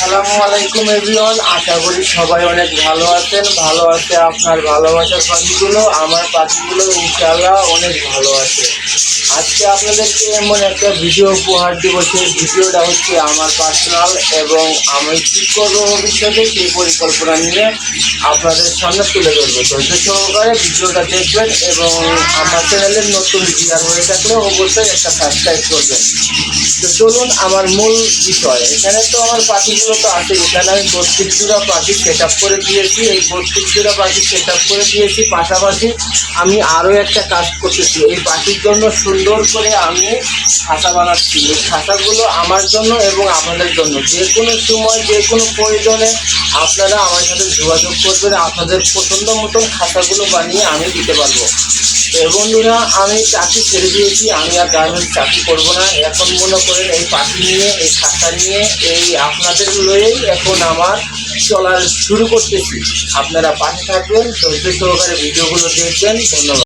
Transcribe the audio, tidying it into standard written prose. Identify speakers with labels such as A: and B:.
A: আসসালামু আলাইকুম এভরিওয়ান। আশা করি সবাই অনেক ভালো আছেন। ভালো আছে আপনার ভালোবাসার পাখিগুলো, আমার পাখিগুলো ইনশাআল্লাহ অনেক ভালো আছে। আজকে আপনাদেরকে এমন একটা ভিডিও উপহার দিব, সেই ভিডিওটা হচ্ছে আমার পার্সোনাল এবং আমি কী করবো ভবিষ্যতে সেই পরিকল্পনা নিয়ে আপনাদের সামনে তুলে ধরবো। ধৈর্য সহকারে ভিডিওটা দেখবেন এবং আমার চ্যানেলের নতুন ভিউয়ার হয়ে থাকলে অবশ্যই একটা সাবস্ক্রাইব করবেন। তো চলুন আমার মূল বিষয়। এখানে তো আমার পাখিগুলো তো আছে, এখানে আমি 32 জোড়া পাখি সেট আপ করে দিয়েছি। এই 32 জোড়া পাখি সেট আপ করে দিয়েছি, পাশাপাশি আমি আরও একটা কাজ করতেছি। এই পাখির জন্য সুন্দর করে আমি খাঁচা বানাচ্ছি। এই খাঁচাগুলো আমার জন্য এবং আপনাদের জন্য। যে কোনো সময় যে কোনো প্রয়োজনে আপনারা আমার সাথে যোগাযোগ করবেন, আপনাদের পছন্দ মতন খাঁচাগুলো বানিয়ে আমি দিতে পারবো। বন্ধুরা, আমি চাকরি ছেড়ে দিয়েছি, আমি আর গার্মেন্টস চাকরি করবো না। এখন মনে করেন এই পাখি নিয়ে, এই খাতা নিয়ে, এই আপনাদের লয়েই এখন আমার চলার শুরু করতেছি। আপনারা পাশে থাকবেন, ধৈর্য সহকারে ভিডিওগুলো দেখবেন। ধন্যবাদ।